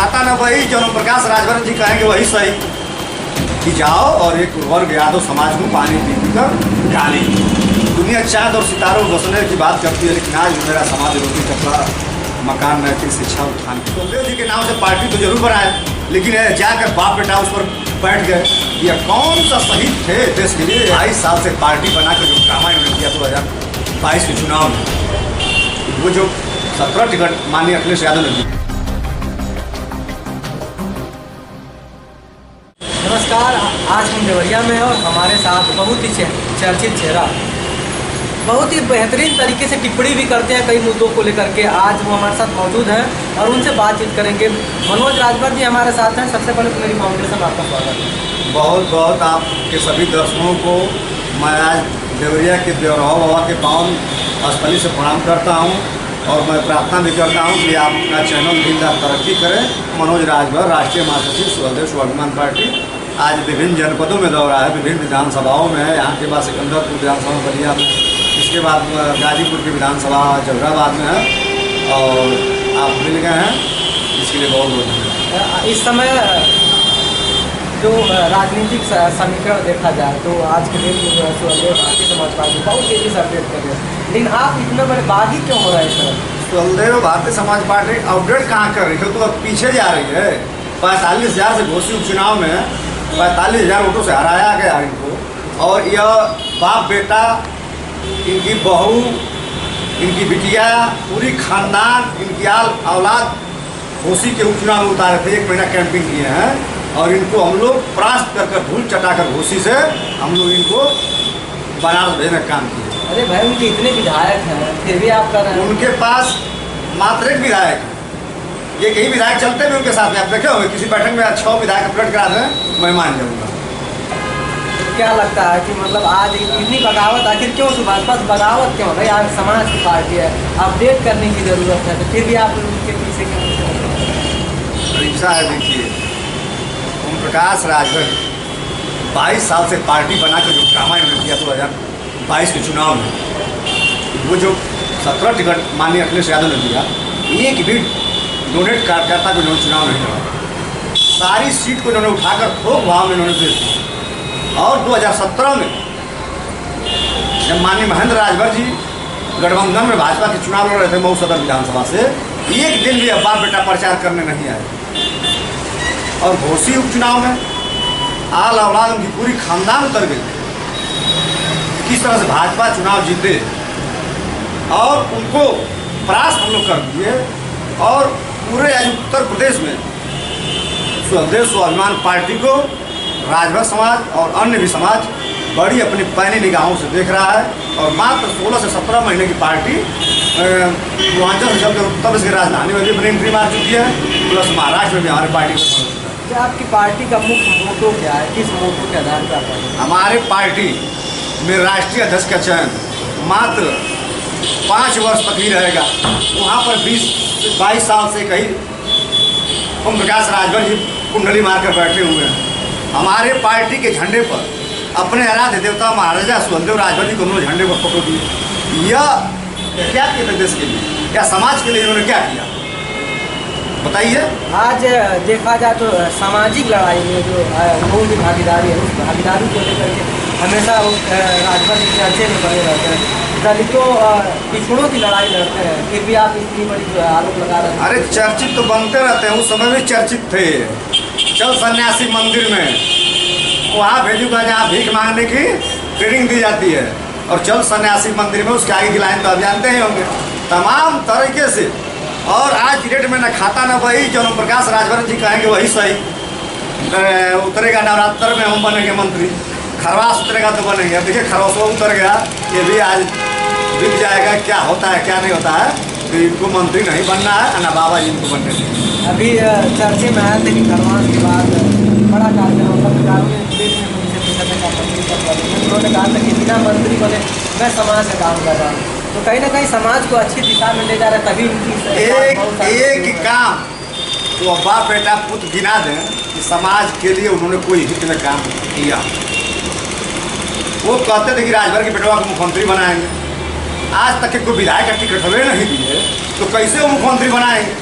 खाता न वही जो प्रकाश राजभर जी कहेंगे वही सही कि जाओ और एक वर्ग यादव समाज को पानी पी कर गाली। दुनिया चाँद और सितारों बसने की बात करती है, लेकिन आज मेरा समाज रोटी कपड़ा मकान नैतिक शिक्षा उत्थान सुखदेव जी के नाम से पार्टी तो जरूर बनाए, लेकिन जाकर बाप बेटा उस पर बैठ गए। ये कौन सा शहीद थे देश के लिए? 22 साल से पार्टी बनाकर जो ड्रामा इन्होंने किया 2022 के चुनाव में, वो जो 17 टिकट माननीय अखिलेश यादव ने दी। नमस्कार, आज हम देवरिया में हैं और हमारे साथ बहुत ही चर्चित चेहरा, बहुत ही बेहतरीन तरीके से टिप्पणी भी करते हैं कई मुद्दों को लेकर के। आज वो हमारे साथ मौजूद हैं और उनसे बातचीत करेंगे। मनोज राजभर जी हमारे साथ हैं। सबसे पहले तो मेरी फाउंडेशन में आपका स्वागत है। बहुत बहुत आपके सभी दर्शकों को मैं आज देवरिया के देवराव बाबा के पावन स्थली से प्रणाम करता हूँ और मैं प्रार्थना भी करता हूँ कि आप अपना चैनल दिनदार तरक्की करें। मनोज राजभर, राष्ट्रीय महासचिव स्वदेश स्वाभिमान पार्टी, आज विभिन्न जनपदों में दौरा है, विभिन्न विधानसभाओं में है। यहाँ के बाद सिकंदरपुर विधानसभा बलिया में, इसके बाद गाजीपुर की विधानसभा जहराबाद में है और आप मिल गए हैं, इसके लिए बहुत बहुत धन्यवाद। इस समय जो राजनीतिक समीकरण देखा जाए तो आज के दिन जो है भारतीय समाज पार्टी बहुत तेजी से अपडेट कर रहे हैं, लेकिन आप इतने बड़े बागी क्यों हो रहे हैं sir? स्वदेव Bharatiya Samaj party update कहाँ कर रही है? तो अब पीछे जा रही है। 45,000 से घोषित उपचुनाव में 45,000 वोटों से हराया गया इनको, और यह बाप बेटा, इनकी बहू, इनकी बिटिया, पूरी खानदान, इनकी औलाद घोसी के उपचुनाव में उतारे थे। 1 महीना कैंपिंग किए हैं और इनको हम लोग परास्त कर धूल चटाकर घोसी से हम लोग इनको बनारस भेजने का काम किए। अरे भाई, उनके इतने विधायक हैं फिर भी आप कर रहे हैं। उनके पास मात्र 1 विधायक है। ये कई विधायक चलते भी उनके साथ में, आप देखे होंगे किसी बैठक में 6 विधायक अपडेट करा दें, मैं मान जाऊँगा। क्या लगता है कि मतलब आज इतनी बगावत आखिर क्यों? भाजपा बगावत क्यों भाई? आज समाज की पार्टी है, अपडेट करने की ज़रूरत है, तो फिर भी आप उनके पीछे क्यों? परीक्षा है, देखिए ओम प्रकाश राजभर 22 साल से पार्टी बनाकर जो ड्रामा इन्होंने किया 2022 के चुनाव में, वो जो 17 टिकट माननीय अखिलेश यादव ने दिया, एक भी डोनेट कार्यकर्ता को इन्होंने चुनाव नहीं लड़ा। सारी सीट को इन्होंने उठाकर थोक भाव में इन्होंने दे दिया। और 2017 में जब माननीय महेंद्र राजभर जी गठबंधन में भाजपा के चुनाव लड़ रहे थे मऊ सदर विधानसभा से, एक दिन भी अब बाप बेटा प्रचार करने नहीं आए। और घोसी उपचुनाव में आल औलाद उनकी पूरी खानदान उतर गई। किस तरह से भाजपा चुनाव जीते और उनको परास्त हम लोग कर दिए, और पूरे आज उत्तर प्रदेश में स्वदेश स्वाभिमान पार्टी को राजभर समाज और अन्य भी समाज बड़ी अपनी पैनी निगाहों से देख रहा है। और मात्र 16 से 17 महीने की पार्टी पूर्वांचल से चलकर उत्तर प्रदेश की राजधानी में भी अपनी एंट्री मार चुकी है, प्लस महाराष्ट्र में भी हमारी पार्टी को। क्या आपकी पार्टी का मुख्य मोटो क्या है? किस मोटो के आधार पर? हमारे पार्टी में राष्ट्रीय अध्यक्ष का चयन मात्र 5 वर्ष तक ही रहेगा। वहाँ पर 22 साल से कहीं ओम प्रकाश राजभर जी कुंडली मारकर बैठे हुए हैं। हमारे पार्टी के झंडे पर अपने आराध्य देवता महाराजा सुखदेव राजभर जी को उन्होंने झंडे पर फोटो दिए। यह क्या किया देश के लिए या समाज के लिए इन्होंने क्या किया बताइए? आज देखा जाए तो सामाजिक लड़ाई में जो लोगों की भागीदारी है, उस भागीदारी को लेकर के हमेशा राजभर जी चर्चे में बने रहते हैं। दलितों पिछड़ों की लड़ाई लड़ते हैं, फिर भी आप इतनी बड़ी जो आरोप लगा रहे हैं। अरे चर्चित तो बनते रहते हैं, उस समय भी चर्चित थे। चल सन्यासी मंदिर में, वहाँ भेजूंगा जहाँ भीख मांगने की ट्रेनिंग दी जाती है, और चल सन्यासी मंदिर में उसके आगे की लाइन तो आप जानते ही होंगे। तमाम तरीके से, और आज की डेट में न खाता न वही जो प्रकाश राजभर जी कहेंगे वही सही। उतरेगा नवरात्र में हम बनेंगे मंत्री, खरवास उतरेगा तो बनेंगे। अब देखिए खरवासों उतर गया, ये भी आज बिक जाएगा। क्या होता है क्या नहीं होता है, तो इनको मंत्री नहीं बनना है, ना बाबा जी इनको बनने देंगे। अभी चर्चे में आया था कि खरवास के बाद बड़ा कार्यक्रम होगा, उन्होंने कहा था कि बिना मंत्री बने मैं समाज से काम कर रहा हूँ, तो कहीं ना कहीं समाज को अच्छी दिशा में ले जा रहा है। तभी इनकी एक काम तो बाप बेटा पुत्र गिना दें कि समाज के लिए उन्होंने कोई हित में काम किया। वो कहते थे कि राजभर के बेटवा को मुख्यमंत्री बनाएंगे, आज तक के कोई विधायक का टिकट हमें नहीं दिए, तो कैसे वो मुख्यमंत्री बनाएंगे?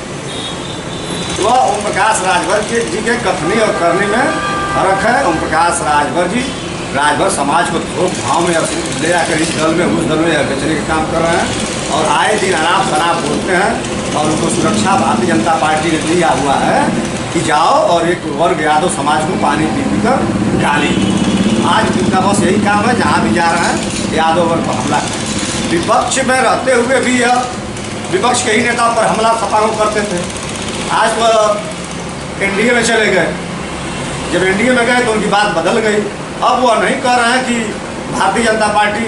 वह ओम प्रकाश राजभर जी के कथनी और करनी में फर्क है। ओम प्रकाश राजभर समाज को थोक भाव में ले जाकर इस दल में उस दल में बेचने का काम कर रहे हैं और आए दिन आराम शराब बोलते हैं और उनको सुरक्षा भारतीय जनता पार्टी ने दिया हुआ है कि जाओ और एक वर्ग यादव समाज को पानी पी कर गाली। आज उनका बस यही काम है, जहाँ भी जा रहे हैं यादव वर्ग पर हमला करें। विपक्ष में रहते हुए भी यह विपक्ष के ही नेता पर हमला सपाओ करते थे। आज वो एनडीए में चले गए, जब एनडीए में गए तो उनकी बात बदल गई। अब वह नहीं कह रहे हैं कि भारतीय जनता पार्टी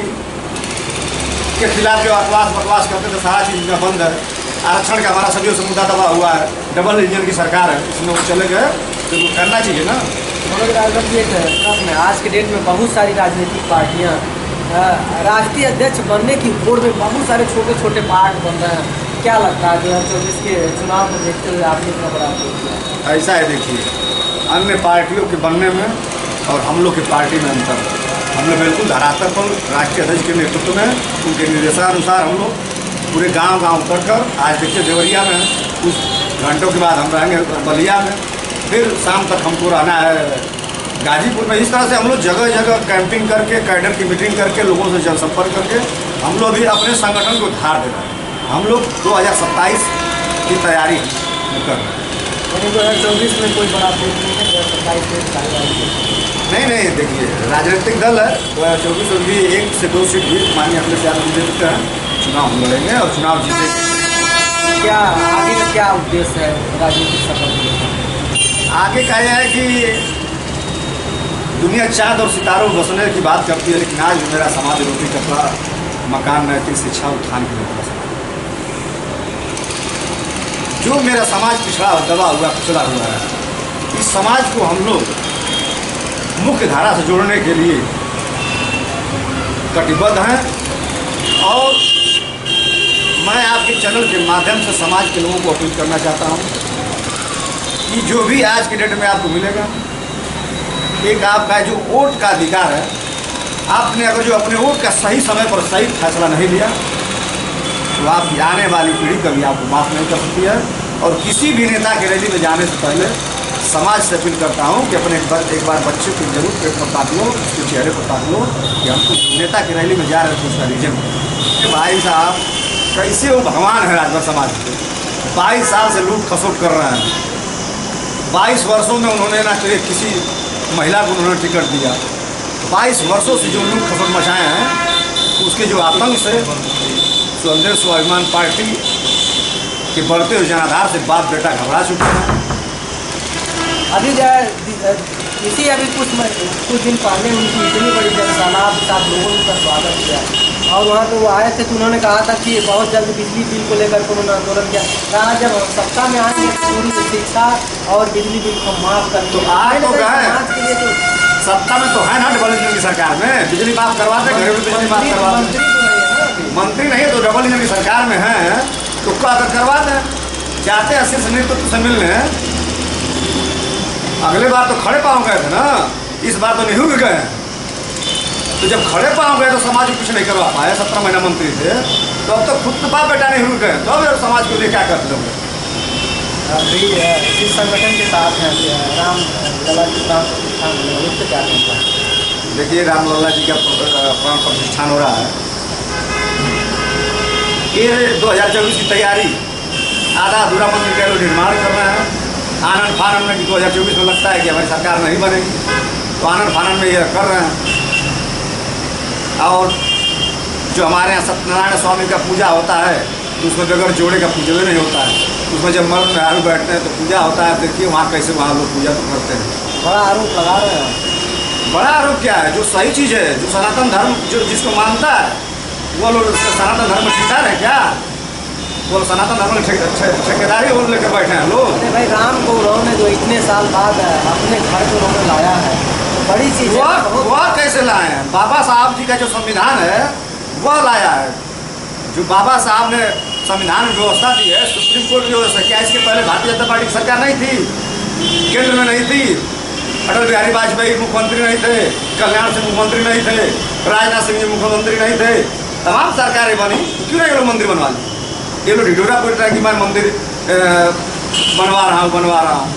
के खिलाफ जो बकवास करते थे सारा चीज़ में बंद है। आरक्षण का हमारा सदियों से मुद्दा दबा हुआ है, डबल इंजन की सरकार है, इसमें वो चले गए तो वो करना चाहिए ना। मनोज राजभर जी, एक प्रश्न है, आज के डेट में बहुत सारी राजनीतिक पार्टियाँ राष्ट्रीय अध्यक्ष बनने की होड़ में बहुत सारे छोटे छोटे पार्ट बन रहे हैं। क्या लगता है 2024 के चुनाव को देखते हुए आपने इतना बड़ा किया? ऐसा है, देखिए, अन्य पार्टियों के बनने में और हम लोग की पार्टी में अंतर है। हम लोग बिल्कुल धरातल पर राष्ट्रीय अध्यक्ष के नेतृत्व में उनके निर्देशानुसार हम लोग पूरे गांव उतर कर, आज देखिए देवरिया में कुछ घंटों के बाद हम रहेंगे बलिया में, फिर शाम तक हमको रहना है गाजीपुर में। इस तरह से हम लोग जगह जगह कैंपिंग करके, कैडर की मीटिंग करके, लोगों से जनसंपर्क करके हम लोग भी अपने संगठन को धार दे रहे हैं। हम लोग 2027 की तैयारी कर रहे हैं। 2024 में कोई बड़ा वोट नहीं है, 2027 में नहीं, देखिए, राजनीतिक दल है, 2024 में भी 1 से 2 सीट भी माननीय अखिलेश यादव जी दे चुके हैं। चुनाव हम लड़ेंगे और चुनाव जीतेंगे। क्या आगे का क्या उद्देश्य है राजनीतिक सफर? आगे का यह है कि दुनिया चाँद और सितारों में बसने की बात करती है, लेकिन आज मेरा समाज रोटी कपड़ा मकान नैतिक शिक्षा उत्थान के लिए बस जो मेरा समाज पिछड़ा दबा हुआ पिछड़ा हुआ है, इस समाज को हम लोग मुख्य धारा से जोड़ने के लिए कटिबद्ध हैं। और मैं आपके चैनल के माध्यम से समाज के लोगों को अपील करना चाहता हूं कि जो भी आज के डेट में आपको मिलेगा, एक आपका जो वोट का अधिकार है, आपने अगर जो अपने वोट का सही समय पर सही फैसला नहीं लिया तो आपकी आने वाली पीढ़ी कभी आपको माफ़ नहीं कर सकती है। और किसी भी नेता के रैली में जाने से पहले समाज से अपील करता हूँ कि अपने एक बार बच्चे को जरूर पेट पर ताक लो, उसके चेहरे पर ताक लो कि हमको नेता की रैली में जा रहे थे उसका रीजन। भाई साहब, कैसे वो भगवान है राजभर समाज के, 22 साल से लूट खसोट कर रहे हैं। 22 वर्षों में उन्होंने ना किसी महिला को उन्होंने टिकट दिया। 22 वर्षों से जो लूट खसोट मचाए हैं, उसके जो आतंक से स्वतंत्र स्वाभिमान पार्टी के बढ़ते हुए जनाधार से बाप बेटा घबरा चुके हैं। अभी अभी कुछ दिन पहले उनकी इतनी बड़ी जनसभा के साथ लोगों ने उनका स्वागत किया और वहाँ पे वो आए थे तो उन्होंने कहा था कि बहुत जल्द बिजली बिल को लेकर के उन्होंने आंदोलन किया। कहा जब हम सत्ता में आएंगे पूरी शिक्षा और बिजली बिल को माफ कर तो आज तो गए सत्ता में तो है ना डबल इंजन की सरकार में, बिजली माफ करवाते, घरेलू बिजली माफ करवाते। मंत्री नहीं है तो डबल इंजन की सरकार में है तो करवा दें। जाते हैं शीर्ष नेतृत्व से मिलने, अगले बार तो खड़े पाँव गए थे ना, इस बार तो निहुर गए। तो जब खड़े पाँव गए तो समाज को कुछ नहीं करवा पाए, 17 महीना मंत्री थे, तो अब तो खुद तो बाप बेटा नहीं हुए गए, तो अब समाज के लिए क्या कर दोगे? अभी इस संगठन के साथ हैं रामलला जी प्राण प्रतिष्ठान, उससे क्या कहना है? देखिए, रामलला जी का प्राण प्रतिष्ठान हो रहा है, ये 2024 की तैयारी आधा अधूरा मंदिर का निर्माण कर रहे हैं। आनंद फानन में 2024 में लगता है कि हमारी सरकार नहीं बनेगी, तो आनंद फानन में यह कर रहे हैं। और जो हमारे यहाँ सत्यनारायण स्वामी का पूजा होता है तो उसमें बगैर जोड़े का पूजा भी नहीं होता है, उसमें जब मर्द मेहरारू बैठते हैं तो पूजा होता है। देखिए वहाँ कैसे वहाँ लोग पूजा तो करते हैं। बड़ा आरोप लगा रहे हैं। बड़ा आरोप क्या है? जो सही चीज़ है, जो सनातन धर्म जो जिसको मानता है वो लोग सनातन धर्म में ठेकेदार है क्या? वो सनातन धर्म में ठेकेदारी वो लेकर बैठे हैं लोग। अरे भाई, राम को उन्होंने जो इतने साल बाद अपने घर को उन्होंने लाया है, बड़ी चीज़ है। वह कैसे लाए हैं? बाबा साहब जी का जो संविधान है वह लाया है। जो बाबा साहब ने संविधान में व्यवस्था दी है, सुप्रीम कोर्ट की व्यवस्था, क्या इसके पहले भारतीय जनता पार्टी की सरकार नहीं थी? केंद्र में नहीं थी? अटल बिहारी वाजपेयी मुख्यमंत्री नहीं थे, कल्याण सिंह मुख्यमंत्री नहीं थे, राजनाथ सिंह जी मुख्यमंत्री नहीं थे, तमाम सरकारें बनी, तो क्यों नहीं लोग मंदिर बनवा ली? ये लोग ढिढोरा पीट रहे हैं कि मैं मंदिर बनवा रहा हूँ।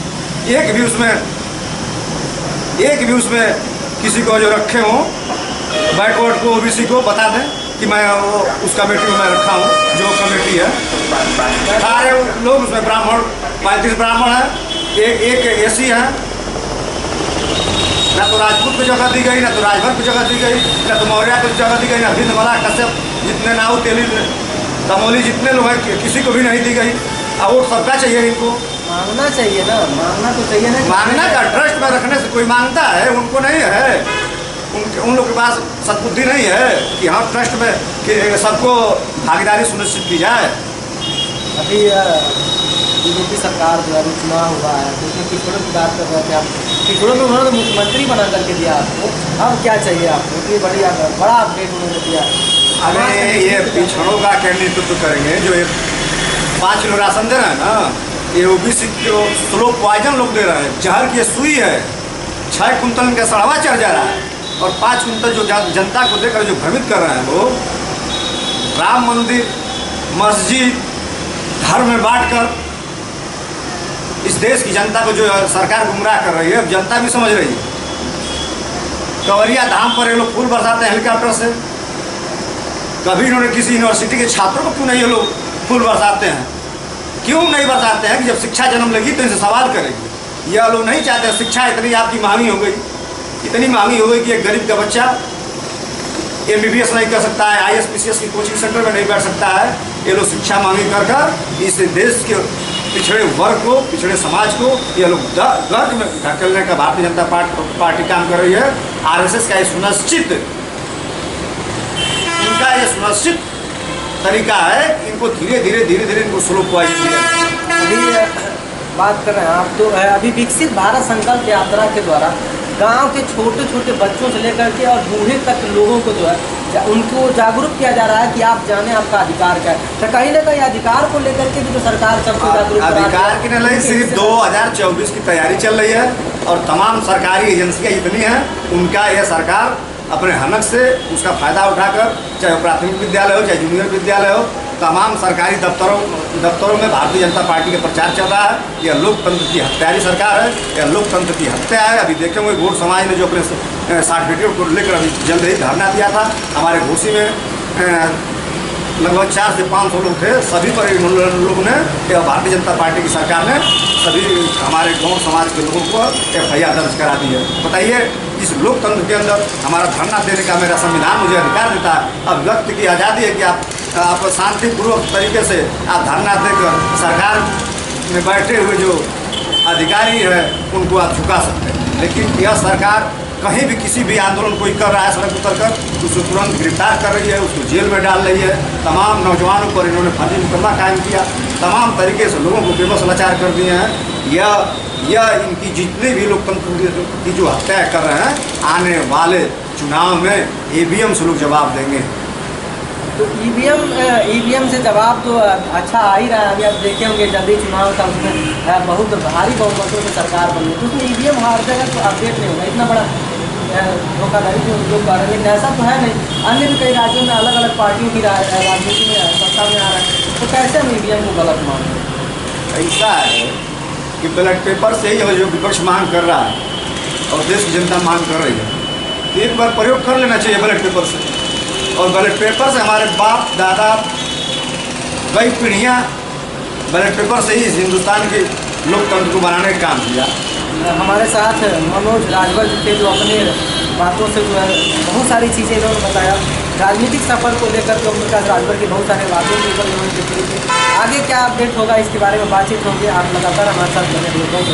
एक भी उसमें किसी को जो रखे हों बैकवर्ड को ओबीसी को बता दें कि मैं वो उस कमेटी में मैं रखा हूँ, जो कमेटी है। सारे लोग उसमें ब्राह्मण 35 ब्राह्मण है, एक एसी है। ना तो राजपूत को जगह दी गई, ना तो राजभर को जगह दी गई, ना तो मौर्य को जगह दी गई, ना भिंदमला कश्यप जितने नाऊ तेली दमोली जितने लोग हैं किसी को भी नहीं दी गई। अब वोट सबका चाहिए इनको। मांगना चाहिए ना, मांगना तो चाहिए ना। मांगना का ट्रस्ट में रखने से कोई मांगता है? उनको नहीं है, उन लोग के पास सद्बुद्धि नहीं है कि हाँ ट्रस्ट में कि सबको भागीदारी सुनिश्चित की जाए। अभी बीजेपी सरकार जो है चुनाव हुआ है तो उसमें पिछड़ों की बात कर रहे थे आप। पिछड़ों में उन्होंने मुख्यमंत्री बना करके दिया आपको, अब क्या चाहिए आपको? इतनी बड़ा अपडेट उन्होंने दिया। हमें ये पिछड़ों का क्या नेतृत्व करेंगे? जो ये 5 किलो राशन दे रहे हैं ना, ये ओबीसी को स्लो पॉइजन लोग दे रहे हैं। जहर की सुई है, 6 कुंतल का सड़वा चढ़ जा रहा है और 5 कुंतल जो जनता को देकर जो भ्रमित कर रहे हैं लोग। राम मंदिर, मस्जिद, धर्म में बांटकर इस देश की जनता को जो सरकार गुमराह कर रही है, अब जनता भी समझ रही है। कंवरिया धाम पर ये लोग फूल बरसाते हैं हेलीकॉप्टर से। कभी इन्होंने किसी यूनिवर्सिटी के छात्रों को क्यों नहीं ये लोग फूल बरसाते हैं? क्यों नहीं बरसाते हैं कि जब शिक्षा जन्म लेगी तो इनसे सवाल करेगी। यह लोग नहीं चाहते। शिक्षा इतनी आपकी महंगी हो गई, इतनी महंगी हो गई कि एक गरीब का बच्चा MBBS नहीं कर सकता है, IAS PCS की कोचिंग सेंटर में नहीं बैठ सकता है। ये लोग शिक्षा मांगी कर कर इस देश के पिछड़े वर्ग को, पिछड़े समाज को ये लोग गर्क में ढकेलने का भारतीय जनता पार्टी काम कर रही है। RSS का ये सुनिश्चित तरीका है। इनको धीरे धीरे इनको स्लो पॉइजन दिया। अभी बात कर रहे हैं आप तो अभी विकसित भारत संकल्प यात्रा के द्वारा गांव के छोटे छोटे बच्चों से लेकर के और बूढ़े तक लोगों को जो है उनको जागरूक किया जा रहा है कि आप जाने आपका अधिकार क्या है। तो कहीं ना कहीं अधिकार को लेकर के भी तो सरकार सबको जागरूक अधिकार की नहीं, सिर्फ 2024 की तैयारी चल रही है और तमाम सरकारी एजेंसियाँ जितनी हैं उनका यह सरकार अपने हनक से उसका फ़ायदा उठाकर, चाहे प्राथमिक विद्यालय हो चाहे जूनियर विद्यालय हो, तमाम सरकारी दफ्तरों में भारतीय जनता पार्टी का प्रचार चल रहा है। यह लोकतंत्र की हत्यारी सरकार है, यह लोकतंत्र की हत्या है। अभी देखेंगे घोष समाज ने जो अपने सर्टिफिकेट को लेकर अभी जल्द ही धरना दिया था। हमारे घोसी में लगभग 400 से 500 लोग थे। सभी पर लोगों ने, भारतीय जनता पार्टी की सरकार ने सभी हमारे गाँव समाज के लोगों को FIR दर्ज करा दी है। बताइए, इस लोकतंत्र के अंदर हमारा धरना देने का मेरा संविधान मुझे अधिकार देता है। अब व्यक्ति की आज़ादी है कि आप शांतिपूर्वक तरीके से आप धरना देकर सरकार में बैठे हुए जो अधिकारी है उनको आप झुका सकते हैं। लेकिन यह सरकार कहीं भी किसी भी आंदोलन कोई कर रहा है सड़क उतर कर, उसको तुरंत गिरफ्तार कर रही है, उसको जेल में डाल रही है। तमाम नौजवानों पर इन्होंने फर्जी मुकदमा कायम किया, तमाम तरीके से लोगों को बेबस लाचार कर दिए हैं। यह इनकी जितने भी लोकतंत्र की जो हत्या कर रहे हैं, आने वाले चुनाव में EVM से लोग जवाब देंगे। तो EVM से जवाब तो अच्छा आ ही रहा है। अभी आप देखे होंगे जल्दी चुनाव था, उसमें बहुत भारी बहुमतों से सरकार बनी, तो उसमें EVM हर जगह तो अपडेट नहीं होगा। इतना बड़ा धोखाधड़ी जो लोग कर रहे हैं, लेकिन ऐसा तो है नहीं। अन्य भी कई राज्यों में अलग अलग पार्टियों की राजनीति में सत्ता में आ रहा है, तो कैसे हम EVM को गलत मानते? ऐसा है कि बैलेट पेपर से ही जो विपक्ष मांग कर रहा है और देश की जनता मांग कर रही है, एक बार प्रयोग कर लेना चाहिए बैलेट पेपर से। और बैलेट पेपर से हमारे बाप दादा कई पीढ़ियाँ बैलेट पेपर से ही हिंदुस्तान के लोकतंत्र को बनाने का काम किया। हमारे साथ मनोज राजभर जी थे, जो अपने बातों से जो है बहुत सारी चीज़ें इन्होंने बताया। राजनीतिक सफर को लेकर के उनका राजभर की बहुत सारे बातों के ऊपर उन्होंने टिप्पणी की। आगे क्या अपडेट होगा इसके बारे में बातचीत होगी। आप लगातार हमारे साथ बने रहिए। बहुत